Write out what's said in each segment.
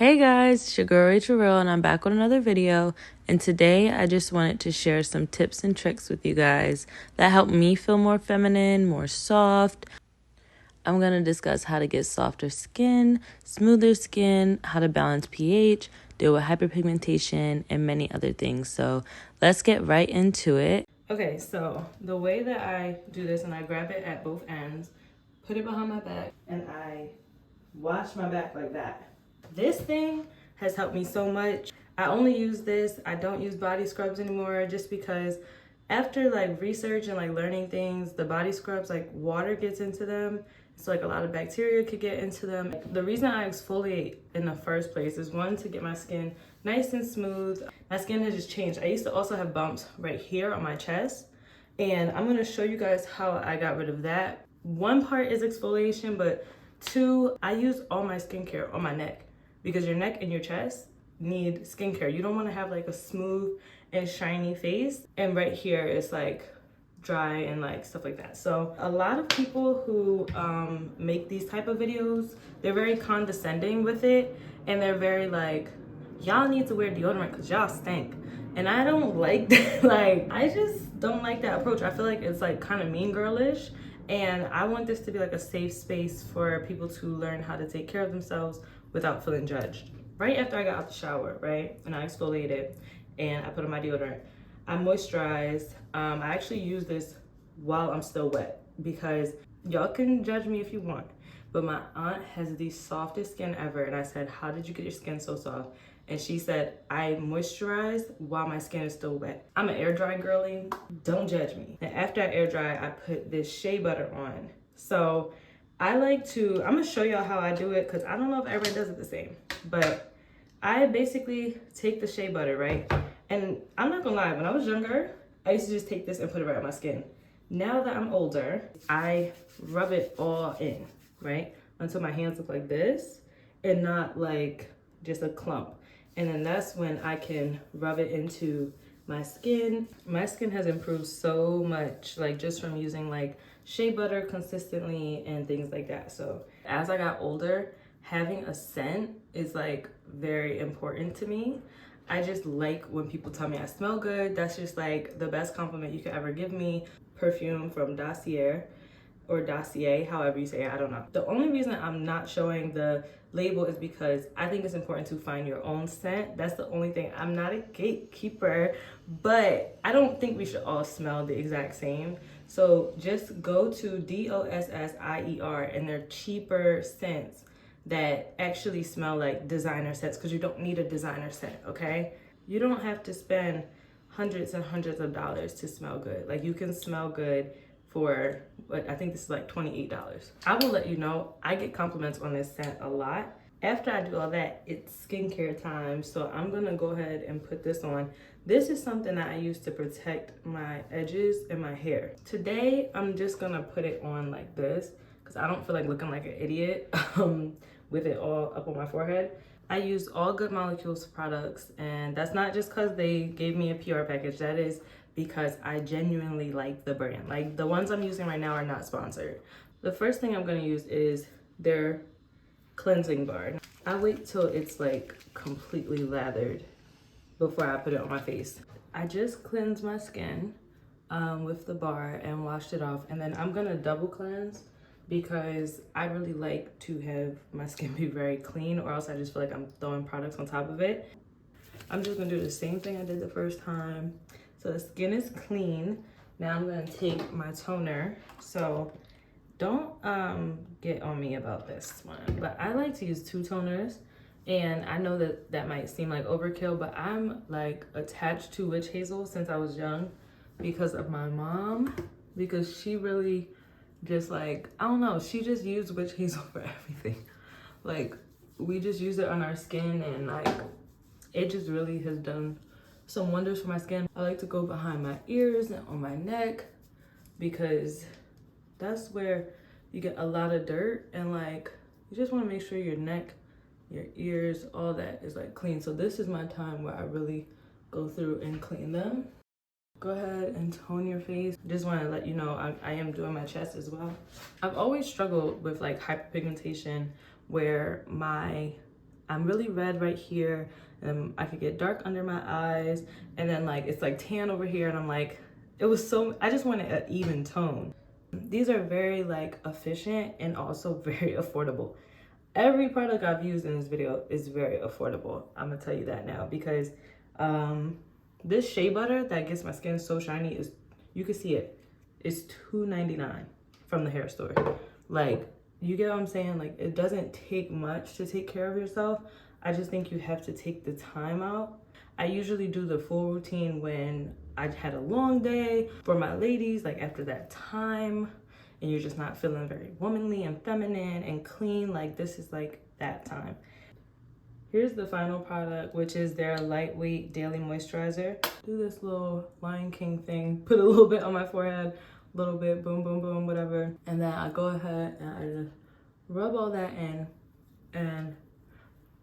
Hey guys, it's your girl Rachel Real, and I'm back with another video. And today I just wanted to share some tips and tricks with you guys that help me feel more feminine, more soft. I'm going to discuss how to get softer skin, smoother skin, how to balance pH, deal with hyperpigmentation, and many other things. So let's get right into it. Okay, so the way that I do this, and I grab it at both ends, put it behind my back, and I wash my back like that. This thing has helped me so much. I only use this. I don't use body scrubs anymore just because after like research and like learning things, the body scrubs, like water gets into them. So like a lot of bacteria could get into them. The reason I exfoliate in the first place is one, to get my skin nice and smooth. My skin has just changed. I used to also have bumps right here on my chest, and I'm gonna show you guys how I got rid of that. One part is exfoliation, but two, I use all my skincare on my neck, because your neck and your chest need skincare. You don't want to have like a smooth and shiny face, and right here it's like dry and like stuff like that. So a lot of people who make these type of videos, they're very condescending with it, and they're very like, y'all need to wear deodorant because y'all stink. And I don't like that. Like, I just don't like that approach. I feel like it's like kind of mean girlish, and I want this to be like a safe space for people to learn how to take care of themselves without feeling judged. Right after I got out the shower, right, and I exfoliated and I put on my deodorant, I moisturized. I actually use this while I'm still wet, because y'all can judge me if you want, but my aunt has the softest skin ever, and I said, how did you get your skin so soft? And she said, I moisturize while my skin is still wet. I'm an air dry girly, don't judge me. And after I air dry, I put this shea butter on. So I like to, I'm gonna show y'all how I do it, because I don't know if everybody does it the same, but I basically take the shea butter, right? And I'm not gonna lie, when I was younger, I used to just take this and put it right on my skin. Now that I'm older, I rub it all in, right? Until my hands look like this and not like just a clump. And then that's when I can rub it into my skin. My skin has improved so much, like just from using like shea butter consistently and things like that. So as I got older, having a scent is like very important to me. I just like when people tell me I smell good. That's just like the best compliment you could ever give me. Perfume from Dossier, or Dossier, however you say it, I don't know. The only reason I'm not showing the label is because I think it's important to find your own scent. That's the only thing. I'm not a gatekeeper, but I don't think we should all smell the exact same. So just go to Dossier, and they're cheaper scents that actually smell like designer scents, because you don't need a designer scent, okay? You don't have to spend hundreds and hundreds of dollars to smell good. Like, you can smell good for what I think this is like $28. I will let you know, I get compliments on this scent a lot. After I do all that, it's skincare time. So I'm gonna go ahead and put this on. This is something that I use to protect my edges and my hair. Today, I'm just gonna put it on like this, because I don't feel like looking like an idiot with it all up on my forehead. I use All Good Molecules products, and that's not just because they gave me a PR package. That is because I genuinely like the brand. Like, the ones I'm using right now are not sponsored. The first thing I'm gonna use is their cleansing bar. I wait till it's like completely lathered before I put it on my face. I just cleansed my skin with the bar and washed it off, and then I'm gonna double cleanse, because I really like to have my skin be very clean, or else I just feel like I'm throwing products on top of it. I'm just gonna do the same thing I did the first time. So the skin is clean. Now I'm gonna take my toner. So don't get on me about this one, but I like to use 2 toners. And I know that that might seem like overkill, but I'm like attached to witch hazel since I was young, because of my mom, because she really just like, I don't know, she just used witch hazel for everything. Like, we just use it on our skin, and like, it just really has done some wonders for my skin. I like to go behind my ears and on my neck, because that's where you get a lot of dirt, and like, you just want to make sure your neck, your ears, all that is like clean. So this is my time where I really go through and clean them. Go ahead and tone your face. Just want to let you know I am doing my chest as well. I've always struggled with like hyperpigmentation, where my I'm really red right here, and I could get dark under my eyes, and then like it's like tan over here, and I'm like, it was so, I just wanted an even tone. These are very like efficient and also very affordable. Every product I've used in this video is very affordable. I'm gonna tell you that now, because this shea butter that gets my skin so shiny is, you can see it, it's $2.99 from the hair store. Like, you get what I'm saying? Like, it doesn't take much to take care of yourself. I just think you have to take the time out. I usually do the full routine when I had a long day. For my ladies, like after that time and you're just not feeling very womanly and feminine and clean, like this is like that time. Here's the final product, which is their lightweight daily moisturizer. Do this little Lion King thing, put a little bit on my forehead, a little bit, boom, boom, boom, whatever. And then I go ahead and I just rub all that in, and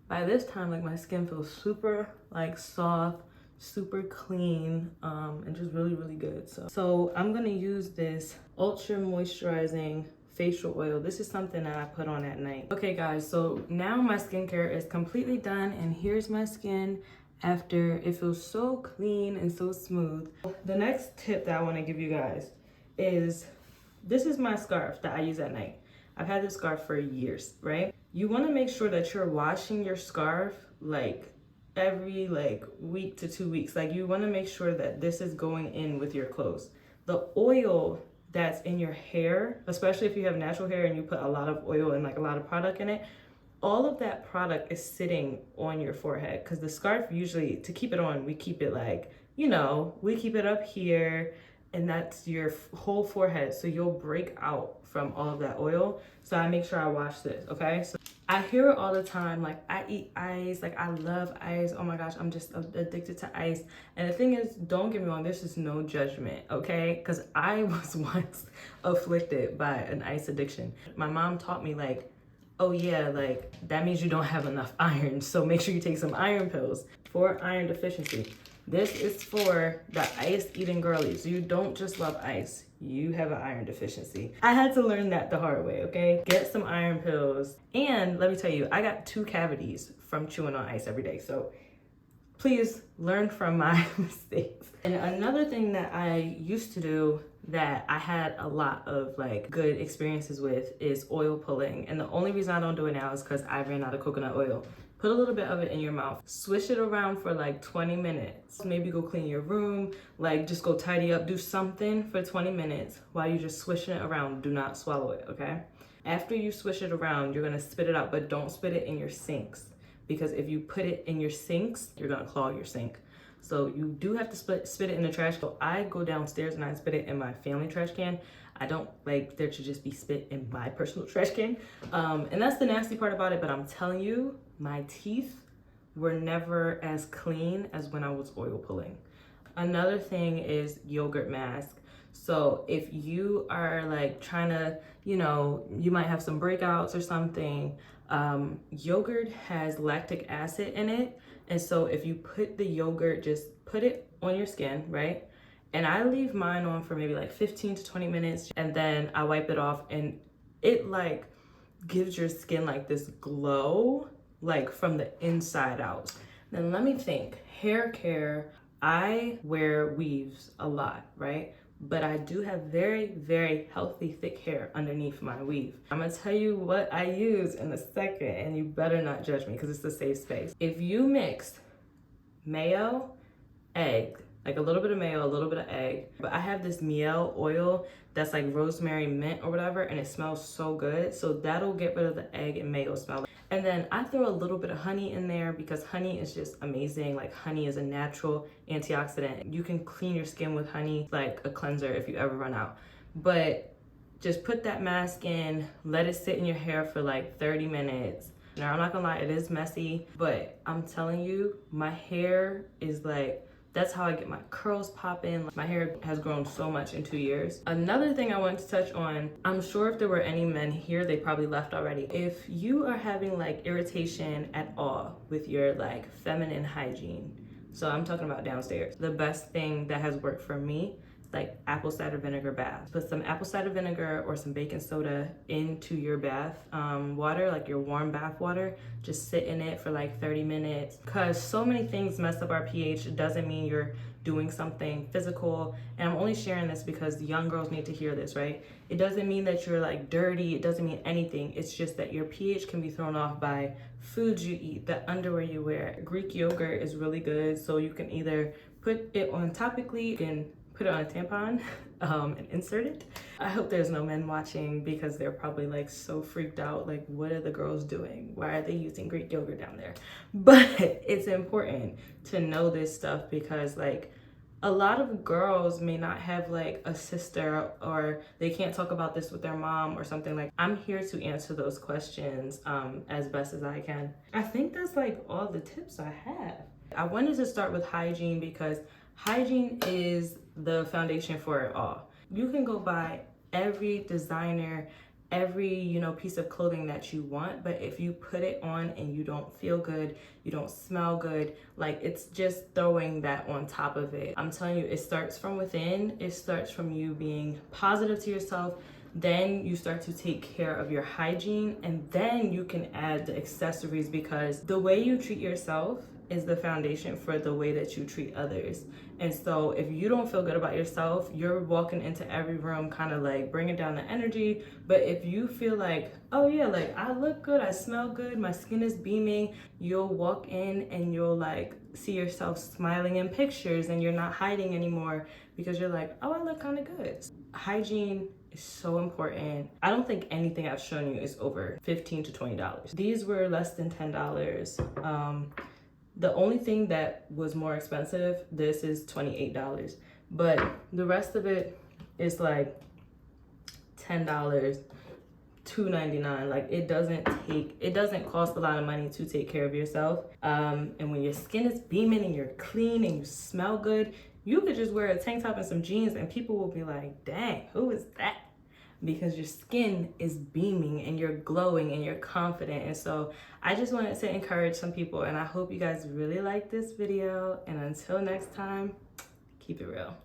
by this time, like my skin feels super like soft, super clean, and just really, really good. So I'm gonna use this ultra moisturizing facial oil. This is something that I put on at night. Okay guys, so now my skincare is completely done, and here's my skin after. It feels so clean and so smooth. The next tip that I wanna give you guys is, this is my scarf that I use at night. I've had this scarf for years, right? You wanna make sure that you're washing your scarf like every like week to 2 weeks. Like, you wanna make sure that this is going in with your clothes. The oil that's in your hair, especially if you have natural hair and you put a lot of oil and like a lot of product in it, all of that product is sitting on your forehead, because the scarf, usually to keep it on, we keep it like, you know, we keep it up here, and that's your whole forehead, so you'll break out from all of that oil. So I make sure I wash this, okay? So I hear it all the time, like I eat ice, like I love ice, oh my gosh, I'm just addicted to ice. And the thing is, don't get me wrong, this is no judgment, okay? Because I was once afflicted by an ice addiction. My mom taught me like, oh yeah, like that means you don't have enough iron, so make sure you take some iron pills for iron deficiency. This is for the ice eating girlies. You don't just love ice, you have an iron deficiency. I had to learn that the hard way, okay? Get some iron pills. And let me tell you, I got 2 cavities from chewing on ice every day. So please learn from my mistakes. And another thing that I used to do that I had a lot of like good experiences with is oil pulling. And the only reason I don't do it now is because I ran out of coconut oil. Put a little bit of it in your mouth. Swish it around for like 20 minutes. Maybe go clean your room, like just go tidy up, do something for 20 minutes while you're just swishing it around. Do not swallow it, okay? After you swish it around, you're gonna spit it out, but don't spit it in your sinks, because if you put it in your sinks, you're gonna clog your sink. So you do have to spit it in the trash. So I go downstairs and I spit it in my family trash can. I don't like there to just be spit in my personal trash can. And that's the nasty part about it, but I'm telling you, my teeth were never as clean as when I was oil pulling. Another thing is yogurt mask. So if you are like trying to, you know, you might have some breakouts or something, yogurt has lactic acid in it. And so if you put the yogurt, just put it on your skin, right? And I leave mine on for maybe like 15 to 20 minutes, and then I wipe it off, and it like gives your skin like this glow, like from the inside out. Then let me think, hair care, I wear weaves a lot, right? But I do have very, very healthy, thick hair underneath my weave. I'm gonna tell you what I use in a second, and you better not judge me because it's a safe space. If you mix mayo, egg, like a little bit of mayo, a little bit of egg, but I have this miel oil that's like rosemary mint or whatever, and it smells so good. So that'll get rid of the egg and mayo smell. And then I throw a little bit of honey in there because honey is just amazing. Like honey is a natural antioxidant. You can clean your skin with honey, like a cleanser if you ever run out. But just put that mask in, let it sit in your hair for like 30 minutes. Now I'm not gonna lie, it is messy, but I'm telling you, my hair is like, that's how I get my curls popping. My hair has grown so much in 2 years. Another thing I wanted to touch on, I'm sure if there were any men here, they probably left already. If you are having like irritation at all with your like feminine hygiene, so I'm talking about downstairs, the best thing that has worked for me like apple cider vinegar bath. Put some apple cider vinegar or some baking soda into your bath water, like your warm bath water. Just sit in it for like 30 minutes, because so many things mess up our pH. It doesn't mean you're doing something physical, and I'm only sharing this because young girls need to hear this, right? It doesn't mean that you're like dirty, it doesn't mean anything. It's just that your pH can be thrown off by foods you eat, the underwear you wear. Greek yogurt is really good, so you can either put it on topically, you can put it on a tampon and insert it. I hope there's no men watching, because they're probably like so freaked out, like what are the girls doing? Why are they using Greek yogurt down there? But it's important to know this stuff, because like a lot of girls may not have like a sister, or they can't talk about this with their mom or something. Like, I'm here to answer those questions as best as I can. I think that's like all the tips I have. I wanted to start with hygiene because hygiene is the foundation for it all. You can go buy every designer, every piece of clothing that you want, but if you put it on and you don't feel good, you don't smell good, like it's just throwing that on top of it. I'm telling you, it starts from within. It starts from you being positive to yourself. Then you start to take care of your hygiene, and then you can add the accessories, because the way you treat yourself is the foundation for the way that you treat others. And so if you don't feel good about yourself, you're walking into every room kind of like bringing down the energy. But if you feel like, oh yeah, like I look good, I smell good, my skin is beaming, you'll walk in and you'll like see yourself smiling in pictures, and you're not hiding anymore, because you're like, oh, I look kind of good. Hygiene is so important. I don't think anything I've shown you is over $15 to $20. These were less than $10. The only thing that was more expensive, this is $28, but the rest of it is like $10, $2.99. Like it doesn't cost a lot of money to take care of yourself. And when your skin is beaming and you're clean and you smell good, you could just wear a tank top and some jeans and people will be like, dang, who is that? Because your skin is beaming and you're glowing and you're confident. And so I just wanted to encourage some people, and I hope you guys really like this video. And until next time, keep it real.